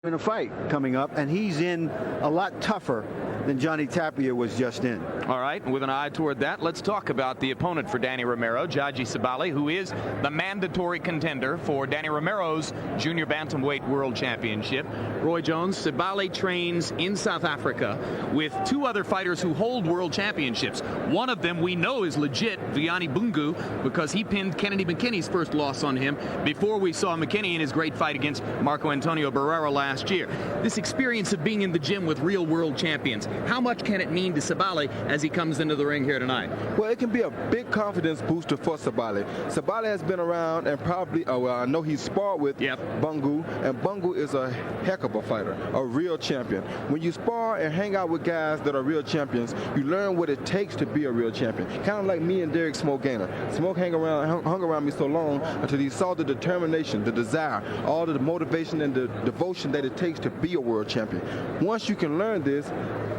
in a fight coming up, and he's in a lot tougher than Johnny Tapia was just in. All right, with an eye toward that, let's talk about the opponent for Danny Romero, Jaji Sibali, who is the mandatory contender for Danny Romero's Junior Bantamweight World Championship. Roy Jones, Sibali trains in South Africa with two other fighters who hold world championships. One of them we know is legit, Vianney Bungu, because he pinned Kennedy McKinney's first loss on him before we saw McKinney in his great fight against Marco Antonio Barrera last year. This experience of being in the gym with real world champions, how much can it mean to Sibali as he comes into the ring here tonight? Well, it can be a big confidence booster for Sibali. Sibali has been around and probably, I know he's sparred with Bungu, and Bungu is a heck of a fighter, a real champion. When you spar and hang out with guys that are real champions, you learn what it takes to be a real champion. Kind of like me and Derek Smoke Gainer. Smoke hung around me so long until he saw the determination, the desire, all the motivation and the devotion that it takes to be a world champion. Once you can learn this,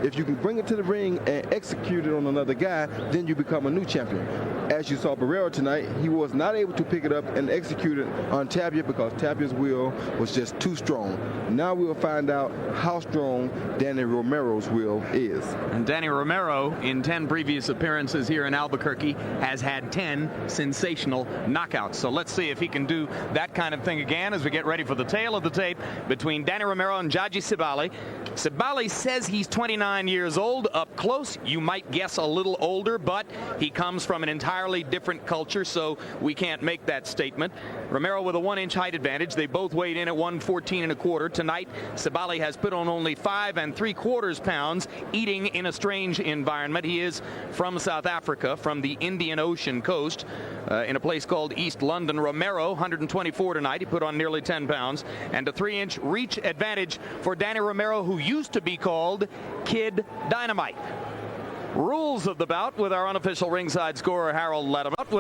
if you can bring it to the ring and execute it on another guy, then you become a new champion. As you saw Barrera tonight, he was not able to pick it up and execute it on Tapia because Tapia's will was just too strong. Now we'll find out how strong Danny Romero's will is. And Danny Romero, in 10 previous appearances here in Albuquerque, has had 10 sensational knockouts. So let's see if he can do that kind of thing again as we get ready for the tail of the tape between Danny Romero and Jaji Sibali. Sibali says he's 29 years old. Up close, you might guess a little older, but he comes from an entirely different culture, so we can't make that statement. Romero with a 1-inch height advantage. They both weighed in at 114 1/4. Tonight, Sibali has put on only 5 3/4 pounds, eating in a strange environment. He is from South Africa, from the Indian Ocean coast, in a place called East London. Romero, 124 tonight. He put on nearly 10 pounds. And a 3-inch reach advantage for Danny Romero, who used to be called Kid Dynamite. Rules of the bout with our unofficial ringside scorer, Harold Letterman.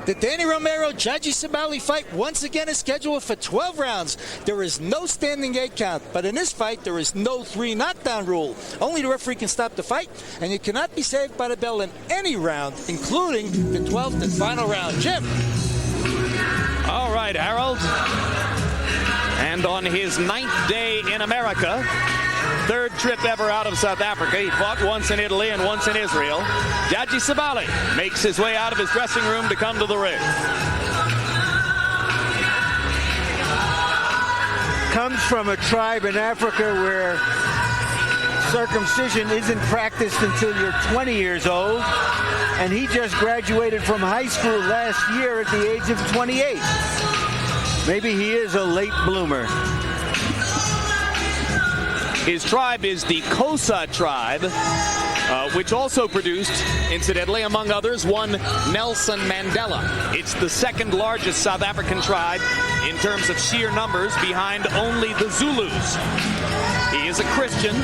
The Danny Romero-Jaji Sibali fight once again is scheduled for 12 rounds. There is no standing 8 count, but in this fight, there is no 3 knockdown rule. Only the referee can stop the fight, and you cannot be saved by the bell in any round, including the 12th and final round. Jim. All right, Harold. And on his 9th day in America, 3rd trip ever out of South Africa. He fought once in Italy and once in Israel. Jaji Sibali makes his way out of his dressing room to come to the ring. Comes from a tribe in Africa where circumcision isn't practiced until you're 20 years old, and he just graduated from high school last year at the age of 28. Maybe he is a late bloomer. His tribe is the Xhosa tribe, which also produced, incidentally, among others, one Nelson Mandela. It's the 2nd largest South African tribe in terms of sheer numbers, behind only the Zulus. He is a Christian.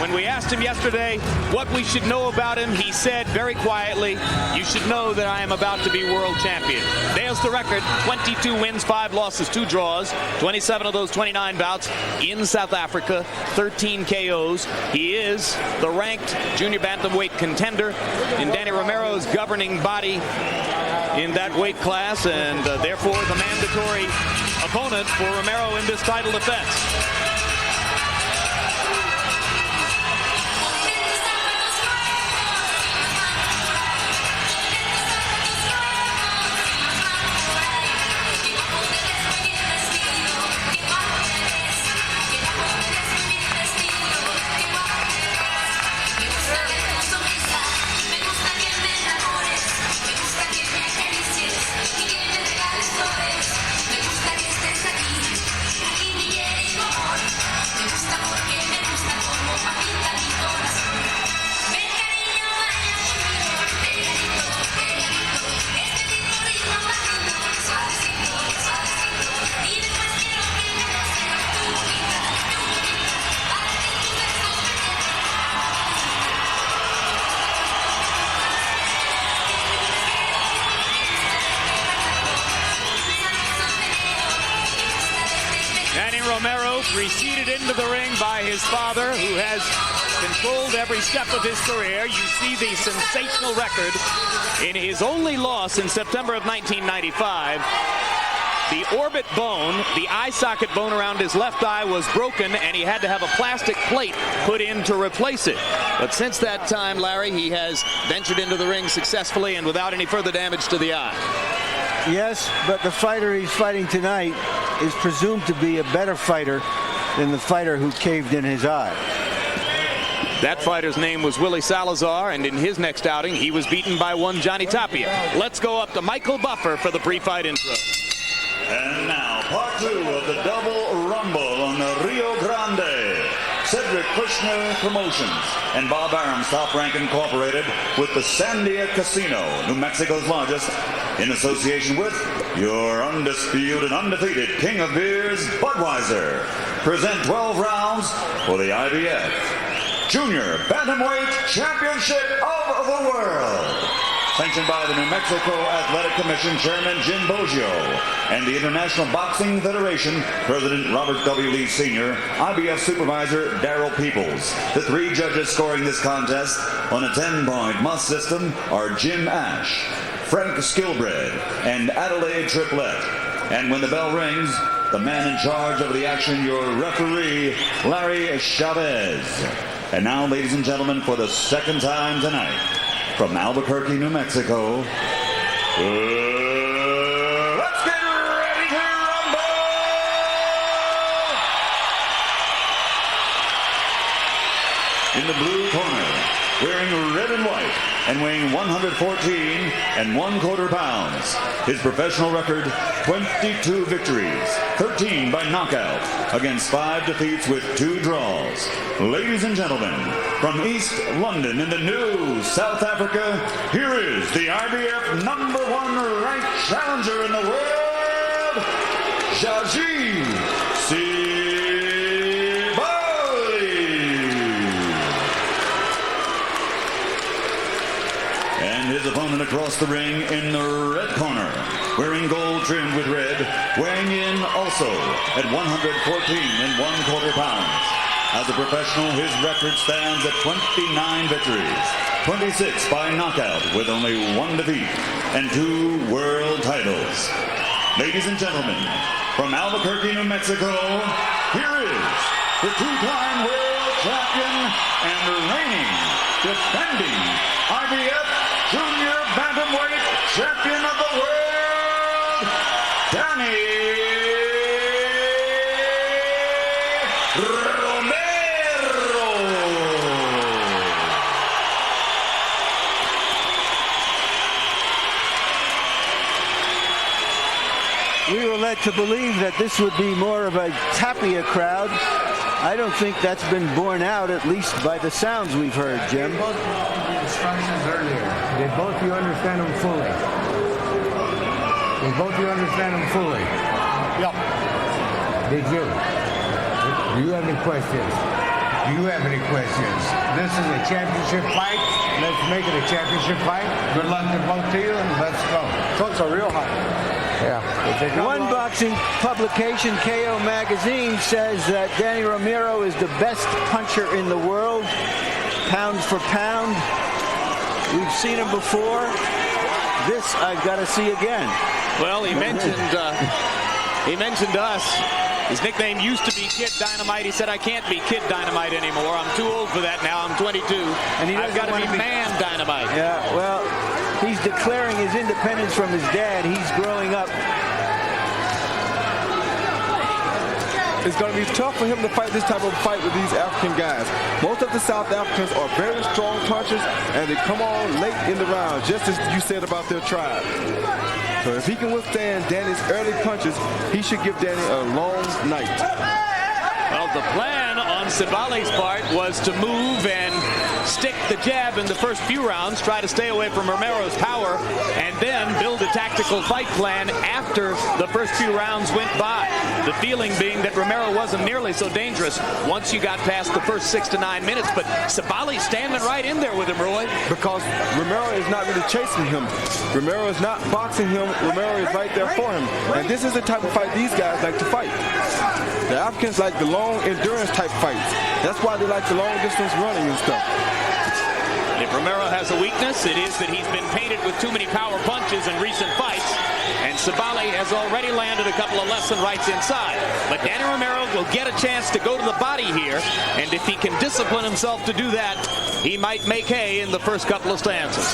When we asked him yesterday what we should know about him, he said very quietly, "You should know that I am about to be world champion." There's the record: 22 wins, 5 losses, 2 draws, 27 of those 29 bouts in South Africa, 13 KOs. He is the ranked junior bantamweight contender in Danny Romero's governing body in that weight class, and therefore the mandatory opponent for Romero in this title defense. Romero preceded into the ring by his father, who has controlled every step of his career. You see the sensational record in his only loss in September of 1995. The orbit bone, the eye socket bone around his left eye, was broken, and he had to have a plastic plate put in to replace it. But since that time, Larry, he has ventured into the ring successfully and without any further damage to the eye. Yes, but the fighter he's fighting tonight is presumed to be a better fighter than the fighter who caved in his eye. That fighter's name was Willie Salazar, and in his next outing, he was beaten by one Johnny Tapia. Let's go up to Michael Buffer for the pre-fight intro. And now, part 2 of the Double Rumble on the Rio Grande. Cedric Kushner Promotions and Bob Arum's Top Rank Incorporated with the Sandia Casino, New Mexico's largest, in association with your undisputed and undefeated King of Beers, Budweiser. Present 12 rounds for the IBF Junior Bantamweight Championship of the World. Sanctioned by the New Mexico Athletic Commission Chairman Jim Boggio and the International Boxing Federation President Robert W. Lee Sr., IBF Supervisor Darrell Peoples. The 3 judges scoring this contest on a 10-point must system are Jim Ash, Frank Skilbred, and Adelaide Triplett. And when the bell rings, the man in charge of the action, your referee, Larry Chavez. And now, ladies and gentlemen, for the second time tonight, from Albuquerque, New Mexico, let's get ready to rumble! In the blue corner, wearing red and white and weighing 114 1/4 pounds. His professional record, 22 victories, 13 by knockout, against 5 defeats with 2 draws. Ladies and gentlemen, from East London in the new South Africa, here is the IBF #1 ranked challenger in the world, Jaji his opponent across the ring in the red corner, wearing gold trimmed with red, weighing in also at 114 1/4 pounds. As a professional, his record stands at 29 victories, 26 by knockout with only 1 defeat, and 2 world titles. Ladies and gentlemen, from Albuquerque, New Mexico, here is the 2-time world champion and reigning, defending IBF Junior Bantamweight Champion of the World, Danny Romero. We were led to believe that this would be more of a Tapia crowd. I don't think that's been borne out, at least by the sounds we've heard, Jim. Instructions earlier. Did both you understand them fully? Did both you understand them fully? Yep. Did you? Do you have any questions? Do you have any questions? This is a championship fight. Let's make it a championship fight. Good luck to both of you, and let's go. Folks are real hot. Yeah. One boxing publication, KO Magazine, says that Danny Romero is the best puncher in the world, pound for pound. We've seen him before. This I've got to see again. Well, he mentioned us. His nickname used to be Kid Dynamite. He said, I can't be Kid Dynamite anymore. I'm too old for that now. I'm 22. And I've got to be Man Dynamite. Yeah, well, he's declaring his independence from his dad. He's growing up. It's going to be tough for him to fight this type of fight with these African guys. Most of the South Africans are very strong punchers, and they come on late in the round, just as you said about their tribe. So if he can withstand Danny's early punches, he should give Danny a long night. Well, the plan on Sibali's part was to move and stick the jab in the first few rounds, try to stay away from Romero's power, and then build a tactical fight plan after the first few rounds went by. The feeling being that Romero wasn't nearly so dangerous once you got past the first 6 to 9 minutes, but Sibali's standing right in there with him, Roy. Because Romero is not really chasing him. Romero is not boxing him. Romero is right there for him. And this is the type of fight these guys like to fight. The Africans like the long endurance type fights. That's why they like the long distance running and stuff. If Romero has a weakness, it is that he's been painted with too many power punches in recent fights, and Sibali has already landed a couple of lefts and rights inside. But Danny Romero will get a chance to go to the body here, and if he can discipline himself to do that, he might make hay in the first couple of stanzas.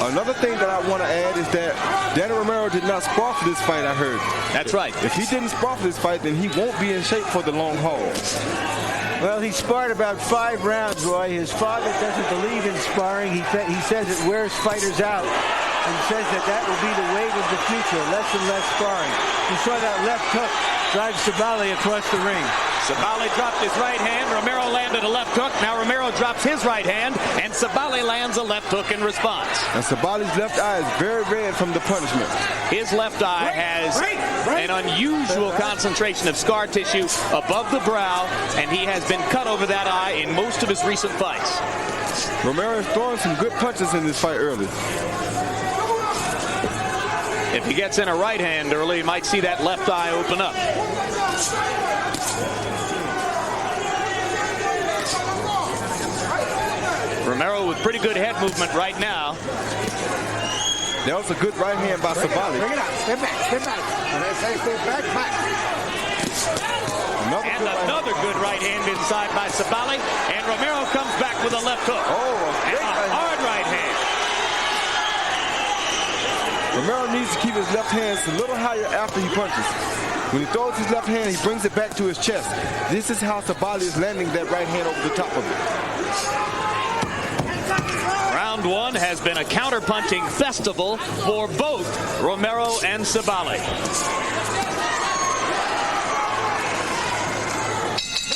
Another thing that I want to add is that Danny Romero did not spar for this fight, I heard. That's right. If he didn't spar for this fight, then he won't be in shape for the long haul. Well, he sparred about 5 rounds, Roy. His father doesn't believe in sparring. He says it wears fighters out. And says that will be the wave of the future, less and less sparring. You saw that left hook drive Sibali across the ring. Sibali dropped his right hand. Romero landed a left hook. Now Romero drops his right hand, and Sibali lands a left hook in response. And Sibali's left eye is very red from the punishment. His left eye has an unusual concentration of scar tissue above the brow, and he has been cut over that eye in most of his recent fights. Romero is throwing some good punches in this fight early. If he gets in a right hand early, he might see that left eye open up. Romero with pretty good head movement right now. That was a good right hand by Sibali. Bring it up. Step back. Step back. When I say step back, back. Another good right hand inside by Sibali. And Romero comes back with a left hook. Oh, and a hard right hand. Romero needs to keep his left hands a little higher after he punches. When he throws his left hand, he brings it back to his chest. This is how Sibali is landing that right hand over the top of it. Round 1 has been a counter-punching festival for both Romero and Sibali.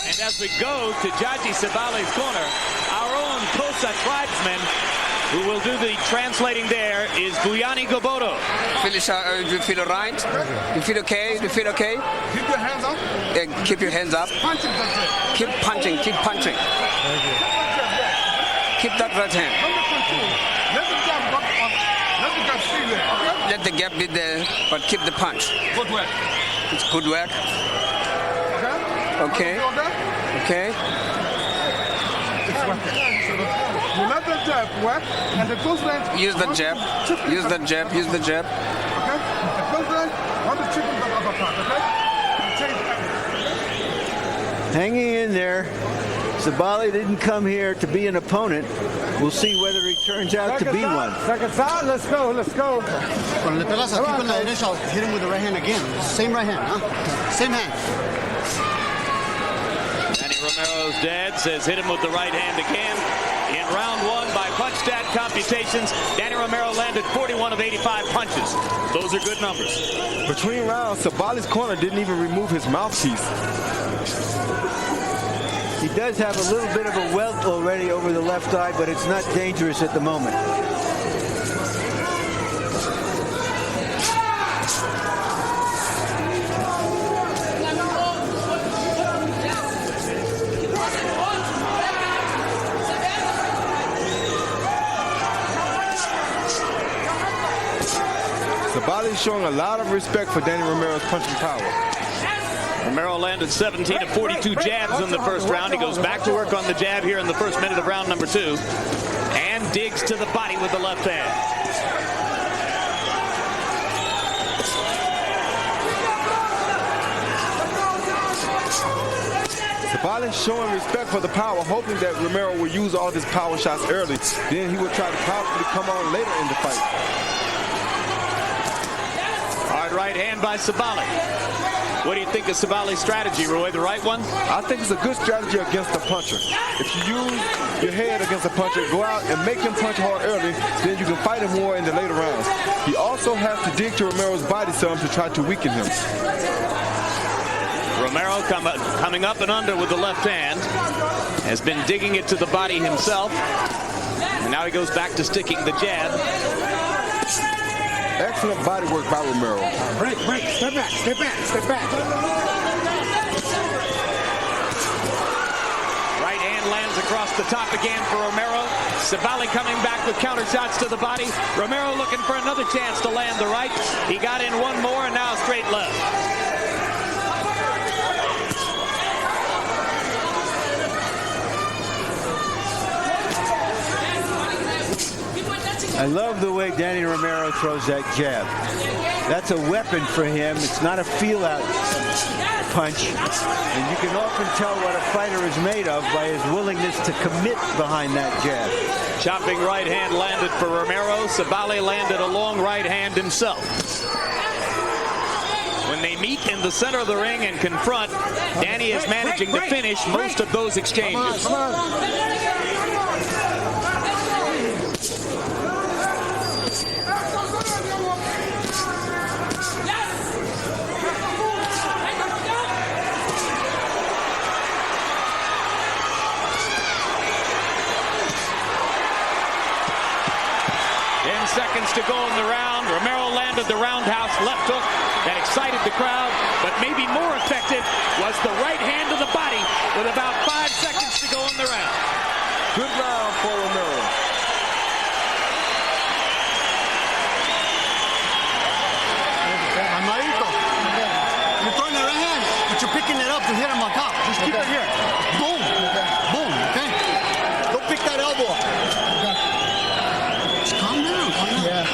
And as we go to Jaji Sibali's corner, our own Kosa tribesman who will do the translating there is Buyani Gobodo. You feel all right? You feel okay? You feel okay? Keep your hands up. Yeah, keep your hands up. Punching. Keep punching. Keep punching. Keep that right hand. Let the gap be there. Let the gap be there, but keep the punch. Good work. It's good work. Okay. Okay. You let the jab work, and the close range. Use the jab. Use the jab. Use the jab. Okay. The close range. Want to chicken the upper part. Okay. Hanging in there. Sibali didn't come here to be an opponent. We'll see whether he turns out to be one. Second side. Let's go. Let's go. Cuando le pegas aquí con la derecha, hit him with the right hand again. Same right hand, huh? Same hand. Danny Romero's dad says hit him with the right hand again. In round 1 by punch stat computations, Danny Romero landed 41 of 85 punches. Those are good numbers. Between rounds, Sibali's corner didn't even remove his mouthpiece. He does have a little bit of a welt already over the left eye, but it's not dangerous at the moment. Sibali is showing a lot of respect for Danny Romero's punching power. Romero landed 17 of 42 jabs in the first round. He goes back to work on the jab here in the first minute of round number 2 and digs to the body with the left hand. Sibali showing respect for the power, hoping that Romero will use all his power shots early. Then he will try to probably come on later in the fight. Hard right hand by Sibali. What do you think of Sibali's strategy, Roy? The right one? I think it's a good strategy against a puncher. If you use your head against a puncher, go out and make him punch hard early, then you can fight him more in the later rounds. He also has to dig to Romero's body some to try to weaken him. Romero coming up and under with the left hand. Has been digging it to the body himself. And now he goes back to sticking the jab. Excellent body work by Romero. Break. Step back. Step back. Step back. Right hand lands across the top again for Romero. Sibali coming back with counter shots to the body. Romero looking for another chance to land the right. He got in one more and now straight left. I love the way Danny Romero throws that jab. That's a weapon for him. It's not a feel-out punch. And you can often tell what a fighter is made of by his willingness to commit behind that jab. Chopping right hand landed for Romero. Sibali landed a long right hand himself. When they meet in the center of the ring and confront, Danny is managing to finish most of those exchanges. Come on. 10 seconds to go in the round. Romero landed the roundhouse left hook that excited the crowd, but maybe more effective was the right hand to the body with about 5 seconds to go in the round. Good round for Romero. Armadito. You're throwing the right hand, but you're picking it up to hit him on top. Just keep it here. Boom. Boom, okay? Don't pick that elbow up. Just calm down. Yeah.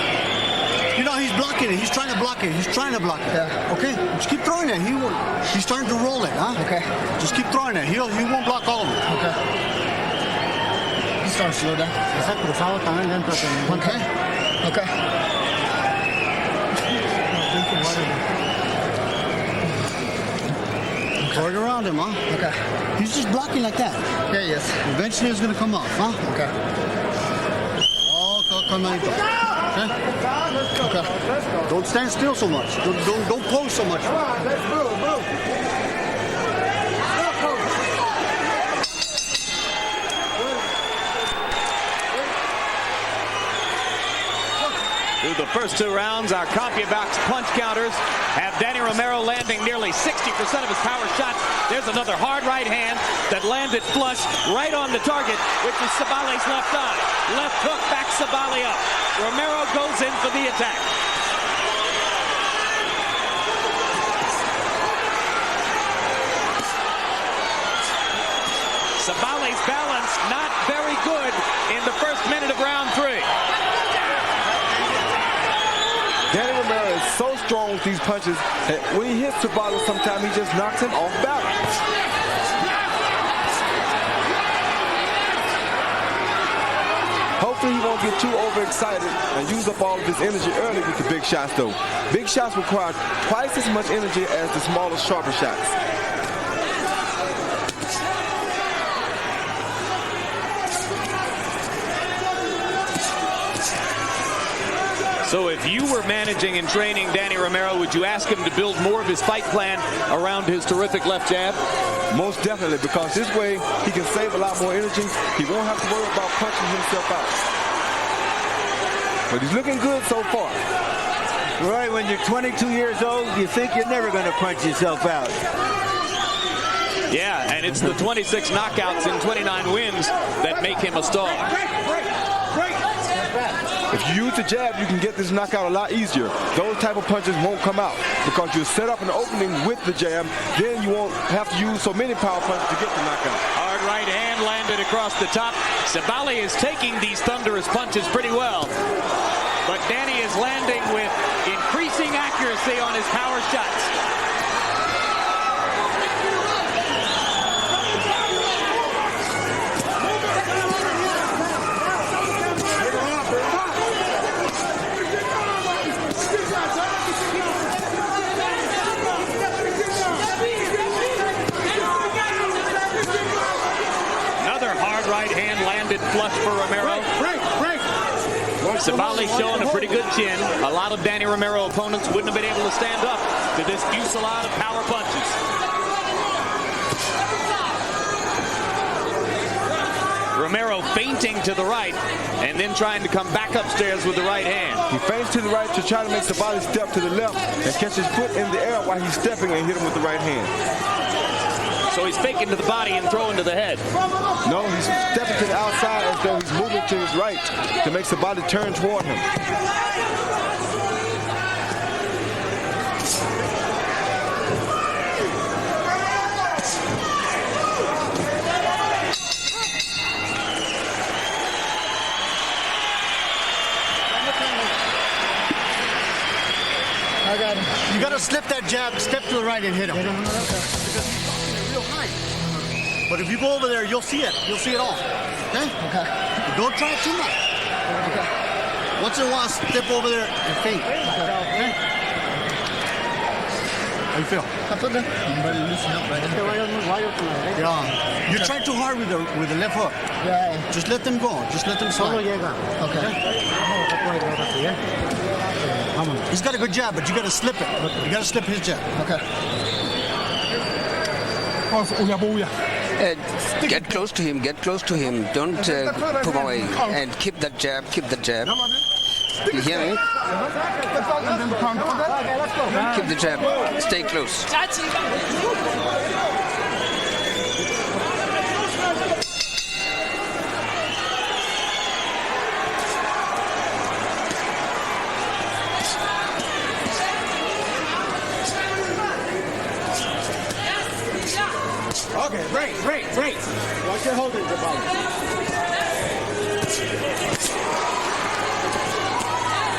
You know, he's blocking it. He's trying to block it. Yeah. Okay? Just keep throwing it. He's starting to roll it, huh? Okay. Just keep throwing it. He won't block all of it. Okay. He's starting to slow down. Okay. Okay. Throw it around him, huh? Okay. He's just blocking like that. Okay, yes. Eventually it's going to come off, huh? Okay. Oh, come on. Okay. Okay. Don't stand still so much. Don't pose so much. Come on, let's move. Through the first 2 rounds, our CompuBox punch counters have Danny Romero landing nearly 60% of his power shots. There's another hard right hand that landed flush right on the target, which is Sibali's left eye. Left hook backs Sibali up. Romero goes in for the attack. Sibali's balance not very good in the first minute of round 3. Danny Romero is so strong with these punches that when he hits Sibali, sometimes he just knocks him off balance. Hopefully he won't get too overexcited and use up all of his energy early with the big shots, though. Big shots require twice as much energy as the smaller, sharper shots. So if you were managing and training Danny Romero, would you ask him to build more of his fight plan around his terrific left jab? Most definitely, because this way he can save a lot more energy. He won't have to worry about punching himself out. But he's looking good so far. Right, when you're 22 years old, you think you're never going to punch yourself out. Yeah, and it's the 26 knockouts and 29 wins that make him a star. If you use the jab, you can get this knockout a lot easier. Those type of punches won't come out because you set up an opening with the jab. Then you won't have to use so many power punches to get the knockout. Hard right hand landed across the top. Sibali is taking these thunderous punches pretty well. But Danny is landing with increasing accuracy on his power shots. Right hand landed flush for Romero. Sibali showing a pretty good chin. A lot of Danny Romero opponents wouldn't have been able to stand up to this fusillade of power punches. Romero feinting to the right and then trying to come back upstairs with the right hand. He feints to the right to try to make Sibali step to the left and catch his foot in the air while he's stepping and hit him with the right hand. So he's faking to the body and throwing to the head. No, he's stepping to the outside as though he's moving to his right to make Sibali turn toward him. got to slip that jab, step to the right and hit him. Real high. But if you go over there, you'll see it. You'll see it all. Okay? Okay. Don't try it too much. Okay. Once in a while, step over there and feint. Okay? How you feel? Yeah. You're trying too hard with the left hook. Yeah. Just let them go. Just let them slide. Okay. He's got a good jab, but you got to slip it. You got to slip his jab. Okay. Get close to him. Get close to him. Don't pull away. And keep that jab. Keep the jab. You hear me? Keep the jab. Stay close. Okay, break. Watch your holding, Sibali.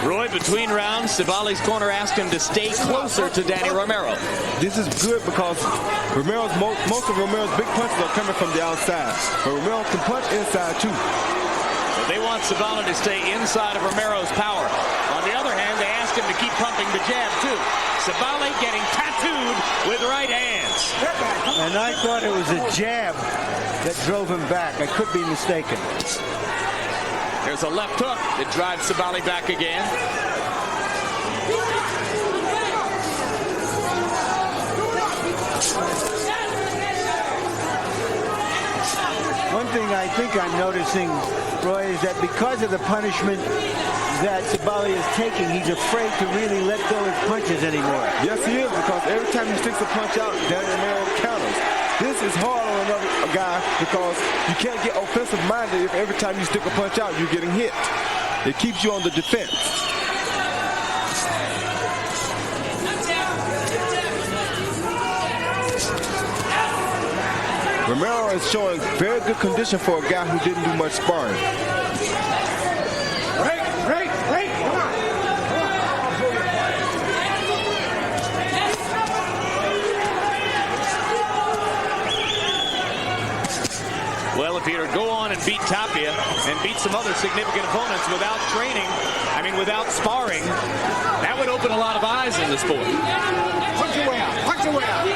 Roy, between rounds, Sibali's corner asked him to stay closer to Danny Romero. This is good because most of Romero's big punches are coming from the outside. But Romero can punch inside too. But they want Sibali to stay inside of Romero's power. On the other hand, they asked him to keep pumping the jab too. Sibali getting tattooed with right hands. And I thought it was a jab that drove him back. I could be mistaken. There's a left hook that drives Sibali back again. One thing I think I'm noticing, Roy, is that because of the punishment that Sibali is taking, he's afraid to really let go of punches anymore. Yes, he is, because every time he sticks a punch out, Danny Romero counters. This is hard on another guy because you can't get offensive-minded if every time you stick a punch out, you're getting hit. It keeps you on the defense. Romero is showing very good condition for a guy who didn't do much sparring. Break. Come on. Well, if he were to go on and beat Tapia and beat some other significant opponents without training, without sparring, that would open a lot of eyes in the sport. Punch your way out.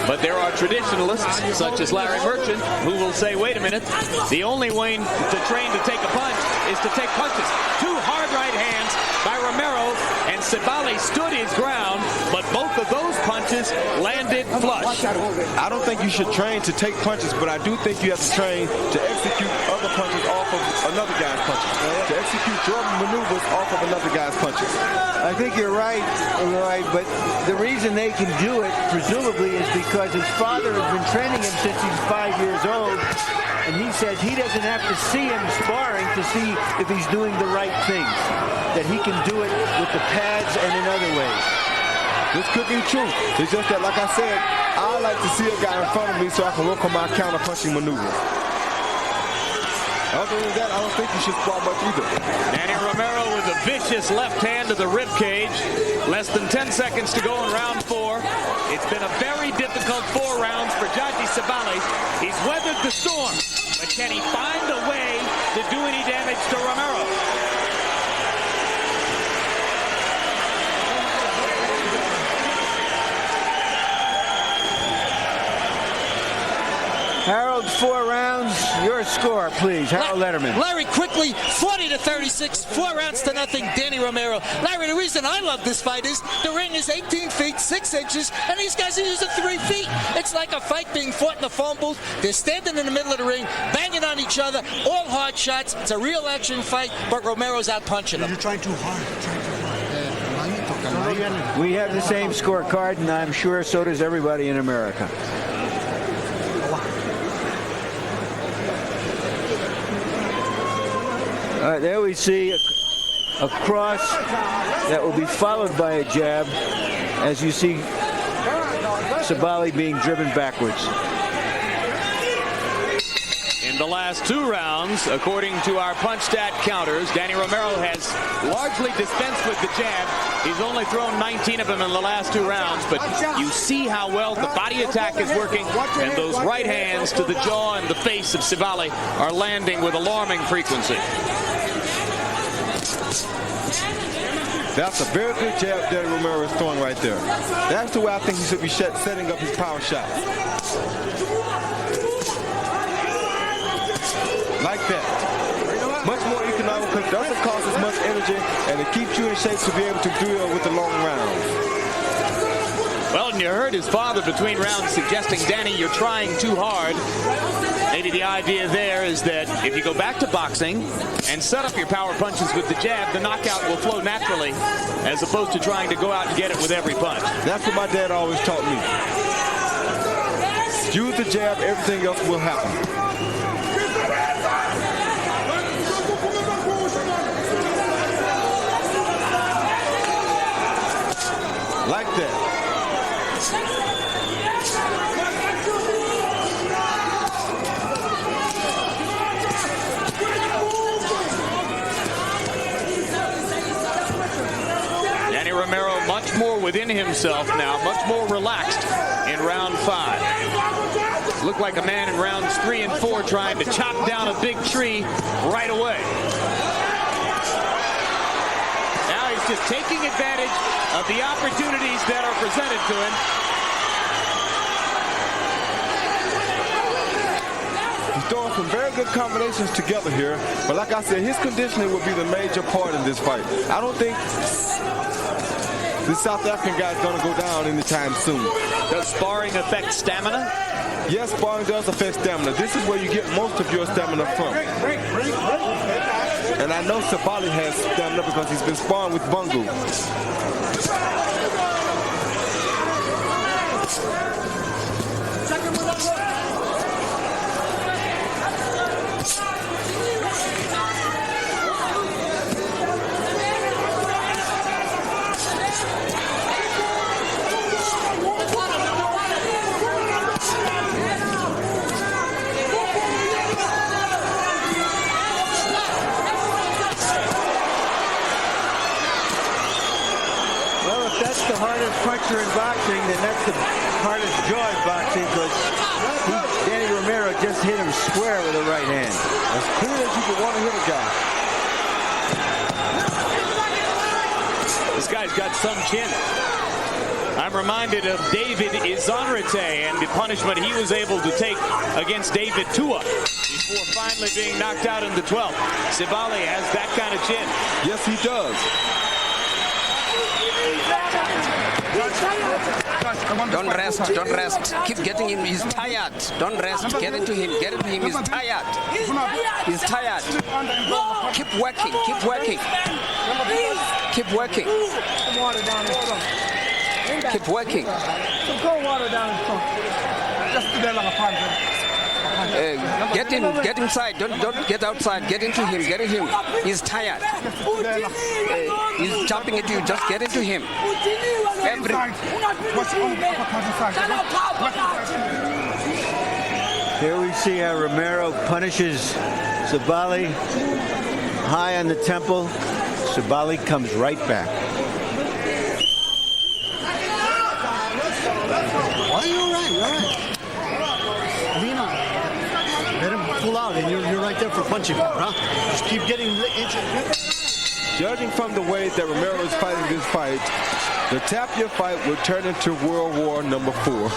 But there are traditionalists, such as Larry Merchant, who will say, wait a minute, the only way to train to take a punch is to take punches. Two hard right hands by Romero, and Sibali stood his ground, but both of those punches landed flush. I don't think you should train to take punches, but I do think you have to train to execute other punches off of another guy's punches. To execute your maneuvers off of another guy's punches. I think you're right, Roy, but the reason they can do it, presumably, is because his father has been training him since he's 5 years old, and he says he doesn't have to see him sparring to see if he's doing the right things, that he can do it with the pads and in other ways. This could be true. It's just that, like I said, I like to see a guy in front of me so I can work on my counter-punching maneuvers. Other than that, I don't think you should spar much either. Danny Romero with a vicious left hand to the rib cage. Less than 10 seconds to go in round 4. It's been a very difficult 4 rounds for Jaji Sibali. He's weathered the storm, but can he find a way to do any damage to Romero? Harold, 4 rounds. Your score, please. Harold Letterman. Larry, quickly, 40-36, 4 rounds to nothing, Danny Romero. Larry, the reason I love this fight is the ring is 18 feet, 6 inches, and these guys are using 3 feet. It's like a fight being fought in the phone booth. They're standing in the middle of the ring, banging on each other, all hard shots. It's a real action fight, but Romero's out punching them. You're trying too hard. We have the same scorecard, and I'm sure so does everybody in America. There we see a cross that will be followed by a jab as you see Sibali being driven backwards. In the last 2 rounds, according to our punch stat counters, Danny Romero has largely dispensed with the jab. He's only thrown 19 of them in the last 2 rounds, but you see how well the body attack is working, and those right hands to the jaw and the face of Sibali are landing with alarming frequency. That's a very good jab Danny Romero is throwing right there. That's the way I think he should be setting up his power shots. Like that. Much more economical, doesn't cost as much energy, and it keeps you in shape to be able to drill with the long rounds. Well, and you heard his father between rounds suggesting, Danny, you're trying too hard. Maybe the idea there is that if you go back to boxing and set up your power punches with the jab, the knockout will flow naturally, as opposed to trying to go out and get it with every punch. That's what my dad always taught me. Use the jab, everything else will happen. Like that. Danny Romero much more within himself now, much more relaxed in round 5. Looked like a man in rounds 3 and 4 trying to chop down a big tree right away. Now he's just taking advantage of the opportunities that are presented to him. He's throwing some very good combinations together here, but like I said, his conditioning will be the major part in this fight. I don't think this South African guy is going to go down anytime soon. Does sparring affect stamina? Yes, sparring does affect stamina. This is where you get most of your stamina from. And I know Sibali has stamina because he's been sparring with Bungu. The hardest puncher in boxing, then that's the hardest jaw in boxing, because Danny Romero just hit him square with the right hand. As clear as you could want to hit a guy. This guy's got some chin. I'm reminded of David Izanrate and the punishment he was able to take against David Tua before finally being knocked out in the 12th. Sibali has that kind of chin. Yes, he does. Don't rest, don't rest. Keep getting him, he's tired. Don't rest, get into him, he's tired. He's tired. Keep working, keep working. Keep working. Keep working. Get inside, don't get outside, get into him, he's tired. He's jumping at you, just get into him. Here we see how Romero punishes Sibali high on the temple. Sibali comes right back. Why are you all right? You're all right. Let him pull out, and you're right there for punching power, huh? Just keep getting injured. Judging from the way that Romero is fighting this fight, the Tapia fight would turn into World War number 4.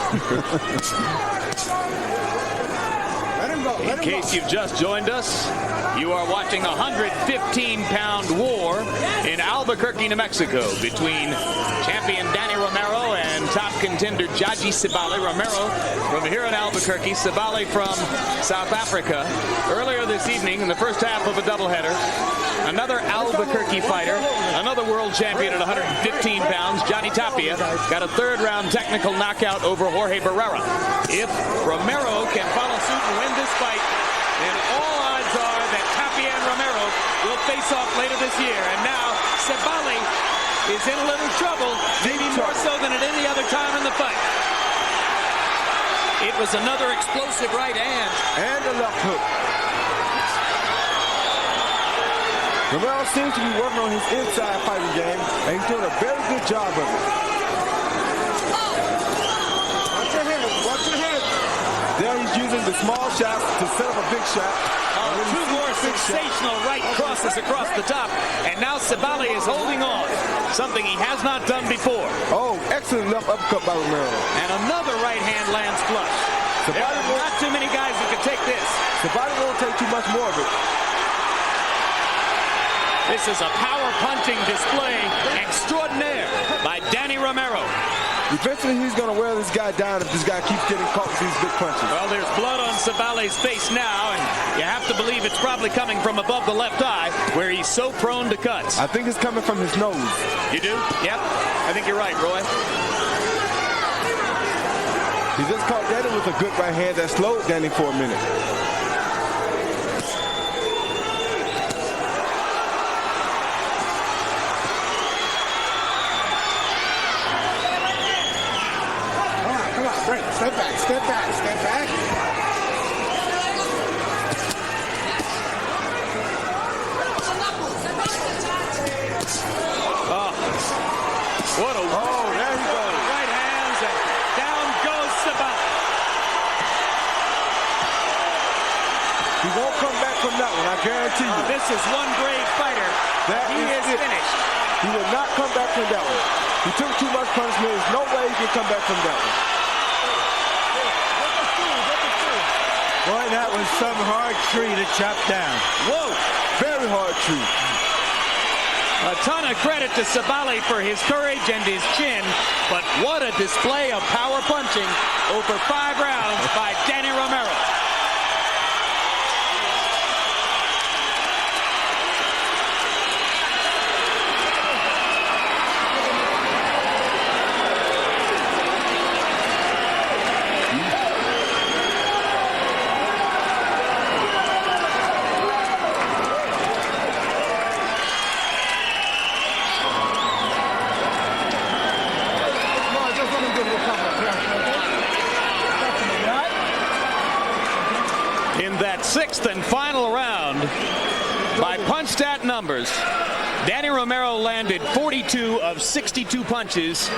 In case you've just joined us, you are watching a 115-pound war in Albuquerque, New Mexico, between champion Danny Romero and top contender Jaji Sibali. Romero from here in Albuquerque, Sibali from South Africa. Earlier this evening, in the first half of a doubleheader, another Albuquerque fighter, another world champion at 115 pounds, Johnny Tapia, got a third-round technical knockout over Jorge Barrera. If Romero can follow suit and win this fight, then all odds are that Tapia and Romero will face off later this year. And now Sibali is in a little trouble, maybe more so than at any other time in the fight. It was another explosive right hand. And the left hook. Romero seems to be working on his inside fighting game, and he's doing a very good job of it. Watch your head, watch your head. There he's using the small shots to set up a big shot. Two more sensational right crosses across the top, and now Sibali is holding on, something he has not done before. Oh, excellent left uppercut by Romero. And another right hand lands flush. There are not too many guys who can take this. Sibali won't take too much more of it. This is a power punching display extraordinaire by Danny Romero. Eventually he's going to wear this guy down if this guy keeps getting caught with these big punches. Well, there's blood on Sibali's face now, and you have to believe it's probably coming from above the left eye, where he's so prone to cuts. I think it's coming from his nose. You do? Yep. I think you're right, Roy. He just caught Danny with a good right hand that slowed Danny for a minute. Step back, step back, step back. Oh, what a there he goes. Right hands, and down goes Sibali. He won't come back from that one, I guarantee you. This is one great fighter. He is finished. He will not come back from that one. He took too much punishment. There's no way he can come back from that one. Boy, that was some hard tree to chop down. Whoa, very hard tree. A ton of credit to Sibali for his courage and his chin, but what a display of power punching over 5 rounds by Danny Romero. In that 6th and final round, by punch stat numbers, Danny Romero landed 42 of 62 punches,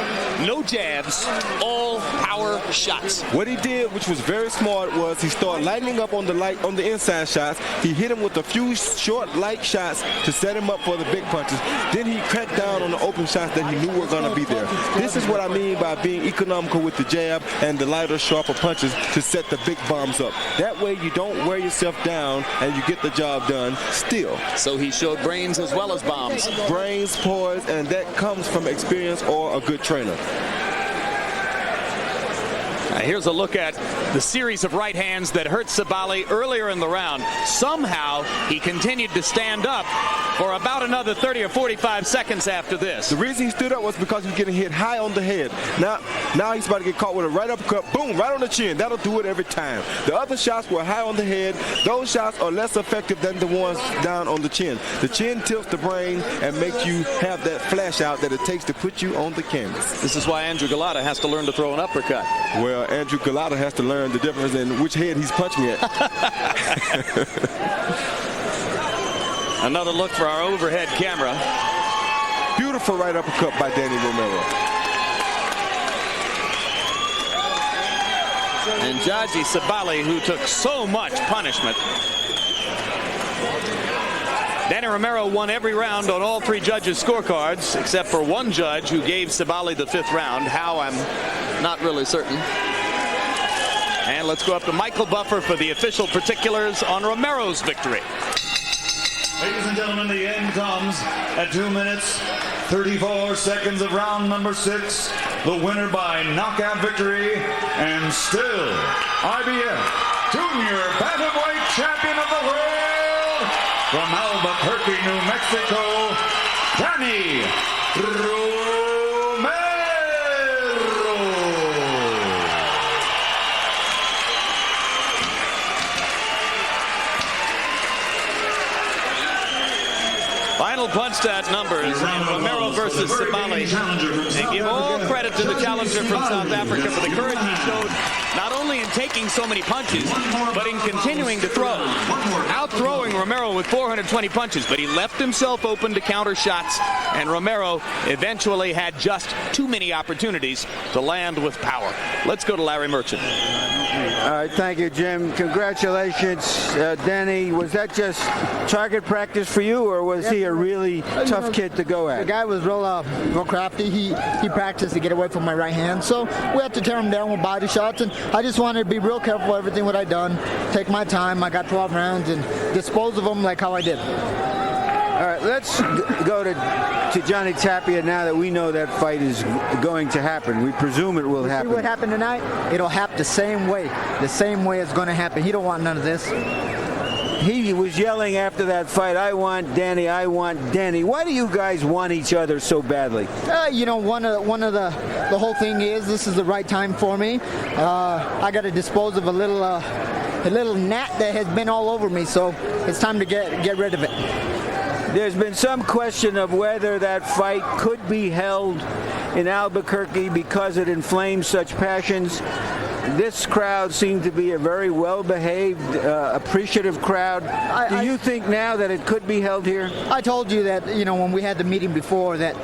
no jabs, all power shots. What he did, which was very smart, was he started lightening up on the inside shots. He hit him with a few short, light shots to set him up for the big punches. Then he cracked down on the open shots that he knew were going to be there. This is what I mean by being economical with the jab and the lighter, sharper punches to set the big bombs up. That way you don't wear yourself down and you get the job done still. So he showed brains as well as bombs. Brains, poise, and that comes from experience or a good trainer. Here's a look at the series of right hands that hurt Sibali earlier in the round. Somehow, he continued to stand up for about another 30 or 45 seconds after this. The reason he stood up was because he was getting hit high on the head. Now he's about to get caught with a right uppercut, boom, right on the chin. That'll do it every time. The other shots were high on the head. Those shots are less effective than the ones down on the chin. The chin tilts the brain and makes you have that flash out that it takes to put you on the canvas. This is why Andrew Galata has to learn to throw an uppercut. Well, Andrew Galata has to learn the difference in which head he's punching at. Another look for our overhead camera. Beautiful right uppercut by Danny Romero. And Jaji Sibali, who took so much punishment. Danny Romero won every round on all 3 judges' scorecards, except for one judge who gave Sibali the 5th round. How, I'm not really certain. And let's go up to Michael Buffer for the official particulars on Romero's victory. Ladies and gentlemen, the end comes at 2 minutes, 34 seconds of round number 6. The winner by knockout victory, and still IBF Junior Bantamweight Champion of the World, from Albuquerque, New Mexico, Danny Romero. Final punch stat numbers in Romero versus Sibali. And give all credit to the challenger from South Africa for the courage he showed not only in taking so many punches, but in continuing to throw. Out-throwing Romero with 420 punches, but he left himself open to counter shots, and Romero eventually had just too many opportunities to land with power. Let's go to Larry Merchant. All right, thank you, Jim. Congratulations, Danny. Was that just target practice for you, or was he a really tough kid to go at? The guy was real crafty. He practiced to get away from my right hand, so we had to tear him down with body shots, and I just wanted to be real careful with everything what I done, take my time. I got 12 rounds and dispose of them like how I did. All right, let's go to Johnny Tapia now that we know that fight is going to happen. We presume it will happen. See what happened tonight? It'll happen the same way. The same way it's going to happen. He don't want none of this. He was yelling after that fight, "I want Danny, I want Danny." Why do you guys want each other so badly? You know, one of the whole thing is this is the right time for me. I got to dispose of a little gnat that has been all over me, so it's time to get rid of it. There's been some question of whether that fight could be held in Albuquerque because it inflames such passions. This crowd seemed to be a very well-behaved, appreciative crowd. Do you think now that it could be held here? I told you that, you know, when we had the meeting before, that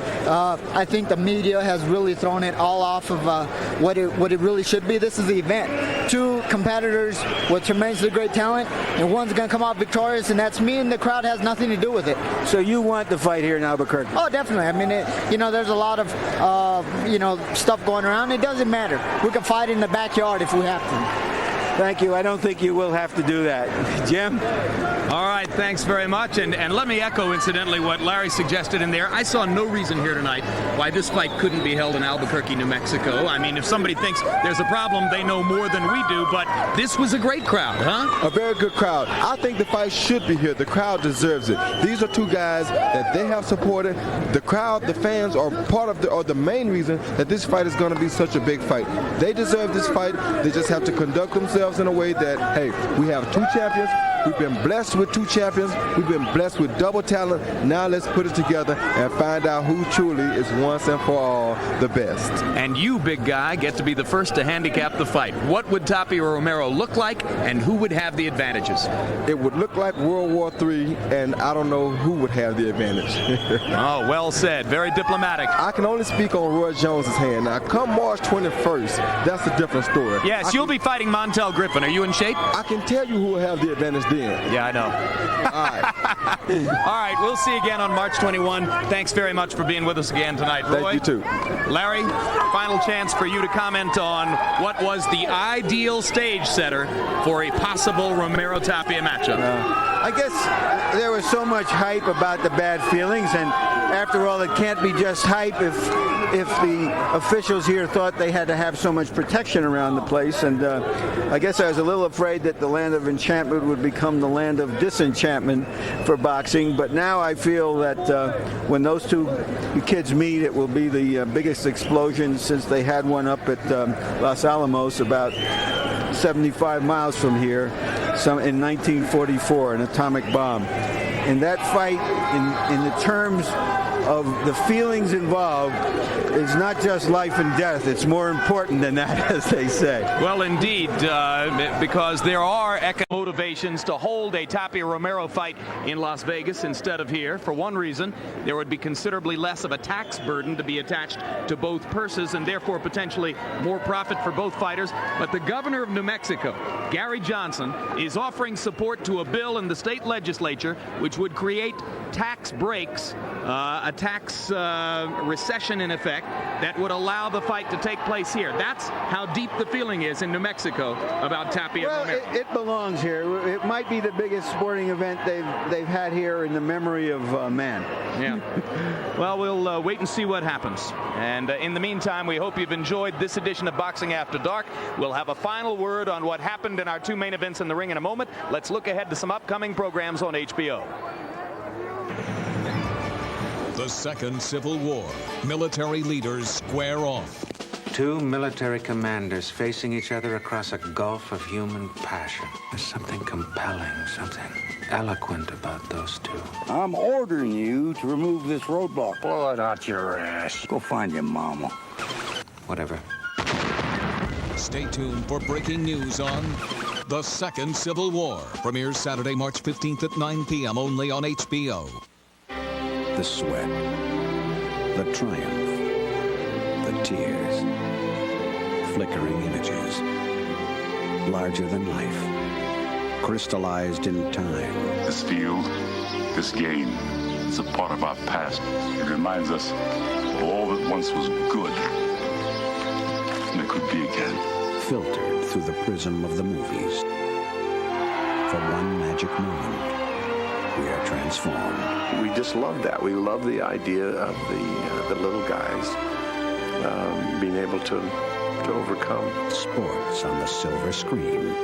I think the media has really thrown it all off of what it really should be. This is the event. Two competitors with tremendously great talent, and one's going to come out victorious, and that's me, and the crowd has nothing to do with it. So you want the fight here in Albuquerque? Oh, definitely. I mean, there's a lot of, stuff going around. It doesn't matter. We can fight in the backyard if we have to. Thank you. I don't think you will have to do that. Jim? All right, thanks very much. And let me echo, incidentally, what Larry suggested in there. I saw no reason here tonight why this fight couldn't be held in Albuquerque, New Mexico. I mean, if somebody thinks there's a problem, they know more than we do. But this was a great crowd, huh? A very good crowd. I think the fight should be here. The crowd deserves it. These are two guys that they have supported. The crowd, the fans are part of the main reason that this fight is going to be such a big fight. They deserve this fight. They just have to conduct themselves in a way that, hey, we have two champions. We've been blessed with two champions. We've been blessed with double talent. Now let's put it together and find out who truly is once and for all the best. And you, big guy, get to be the first to handicap the fight. What would Tapia Romero look like, and who would have the advantages? It would look like World War III, and I don't know who would have the advantage. Oh, well said. Very diplomatic. I can only speak on Roy Jones's hand. Now, come March 21st, that's a different story. Yes, you'll be fighting Montel Griffin. Are you in shape? I can tell you who will have the advantage then. Yeah, I know. All right. All right, we'll see you again on March 21. Thanks very much for being with us again tonight, Roy. Thank you, too. Larry, final chance for you to comment on what was the ideal stage setter for a possible Romero-Tapia matchup. I guess there was so much hype about the bad feelings, and after all, it can't be just hype if the officials here thought they had to have so much protection around the place. And I guess I was a little afraid that the land of enchantment would become the land of disenchantment for boxing. But now I feel that when those two kids meet, it will be the biggest explosion since they had one up at Los Alamos, about 75 miles from here, in 1944, an atomic bomb. And that fight, in the terms of the feelings involved, is not just life and death. It's more important than that, as they say. Well, indeed, because there are economic motivations to hold a Tapia Romero fight in Las Vegas instead of here. For one reason, there would be considerably less of a tax burden to be attached to both purses, and therefore potentially more profit for both fighters. But the governor of New Mexico, Gary Johnson, is offering support to a bill in the state legislature which would create tax breaks, a tax recession in effect, that would allow the fight to take place here. That's how deep the feeling is in New Mexico about Tapia Romero. It belongs here. It might be the biggest sporting event they've had here in the memory of man. Yeah. Well, we'll wait and see what happens. And in the meantime, we hope you've enjoyed this edition of Boxing After Dark. We'll have a final word on what happened in our two main events in the ring in a moment. Let's look ahead to some upcoming programs on HBO. The Second Civil War. Military leaders square off. Two military commanders facing each other across a gulf of human passion. There's something compelling, something eloquent about those two. I'm ordering you to remove this roadblock. Blow it out your ass. Go find your mama. Whatever. Stay tuned for breaking news on The Second Civil War. Premieres Saturday, March 15th at 9 p.m. only on HBO. The sweat, the triumph, the tears, flickering images, larger than life, crystallized in time. This field, this game, is a part of our past. It reminds us of all that once was good, and it could be again. Filtered through the prism of the movies. For one magic moment, we are transformed. We just love that. We love the idea of the little guys being able to overcome. Sports on the silver screen.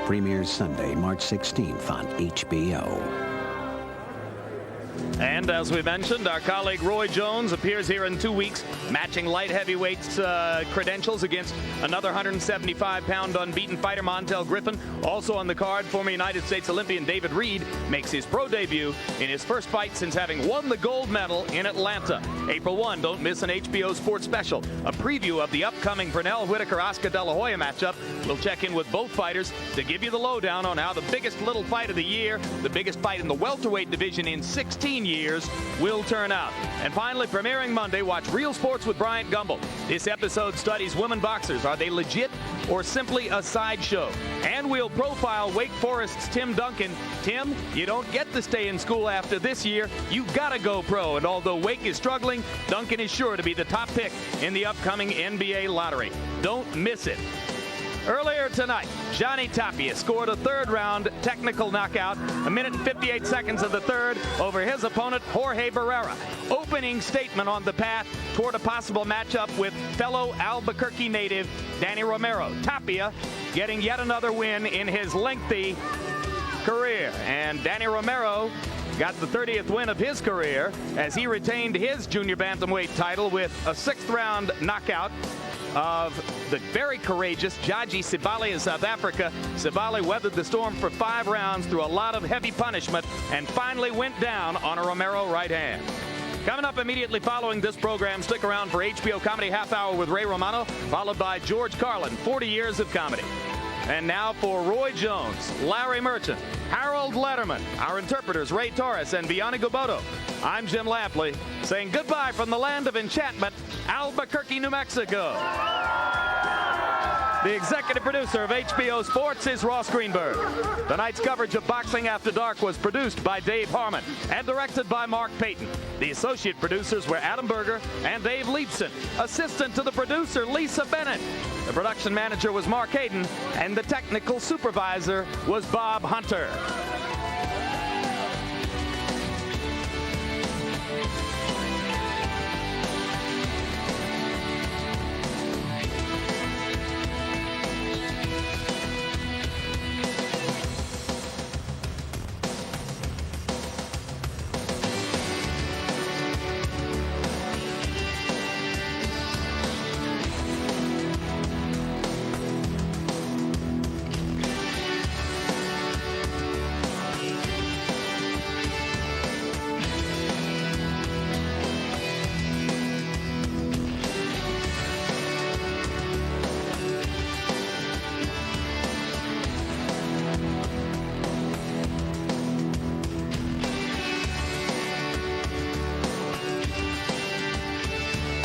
Premieres Sunday, March 16th on HBO. And as we mentioned, our colleague Roy Jones appears here in 2 weeks, matching light heavyweights credentials against another 175-pound unbeaten fighter, Montel Griffin. Also on the card, former United States Olympian David Reed makes his pro debut in his first fight since having won the gold medal in Atlanta. April 1, don't miss an HBO Sports special, a preview of the upcoming Pernell Whitaker-Oscar De La Hoya matchup. We'll check in with both fighters to give you the lowdown on how the biggest little fight of the year, the biggest fight in the welterweight division in 16 years, will turn out. And finally, premiering Monday, watch Real Sports with Bryant Gumbel. This episode studies women boxers. Are they legit or simply a sideshow? And we'll profile Wake Forest's Tim Duncan. Tim, you don't get to stay in school after this year. You gotta go pro. And although Wake is struggling, Duncan is sure to be the top pick in the upcoming NBA lottery. Don't miss it. Earlier tonight, Johnny Tapia scored a third-round technical knockout, a minute and 58 seconds of the third, over his opponent, Jorge Barrera. Opening statement on the path toward a possible matchup with fellow Albuquerque native Danny Romero. Tapia getting yet another win in his lengthy career. And Danny Romero got the 30th win of his career as he retained his junior bantamweight title with a sixth-round knockout of the very courageous Jaji Sibali of South Africa. Sibali weathered the storm for 5 rounds through a lot of heavy punishment and finally went down on a Romero right hand. Coming up immediately following this program, stick around for HBO Comedy Half Hour with Ray Romano, followed by George Carlin, 40 years of comedy. And now for Roy Jones, Larry Merchant, Harold Letterman, our interpreters Ray Torres and Vianney Goboto. I'm Jim Lampley, saying goodbye from the land of enchantment, Albuquerque, New Mexico. The executive producer of HBO Sports is Ross Greenberg. Tonight's coverage of Boxing After Dark was produced by Dave Harmon and directed by Mark Payton. The associate producers were Adam Berger and Dave Leibson. Assistant to the producer, Lisa Bennett. The production manager was Mark Hayden, and the technical supervisor was Bob Hunter.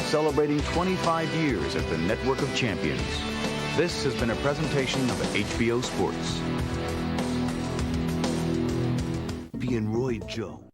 Celebrating 25 years as the network of champions. This has been a presentation of HBO Sports. Roy Jones.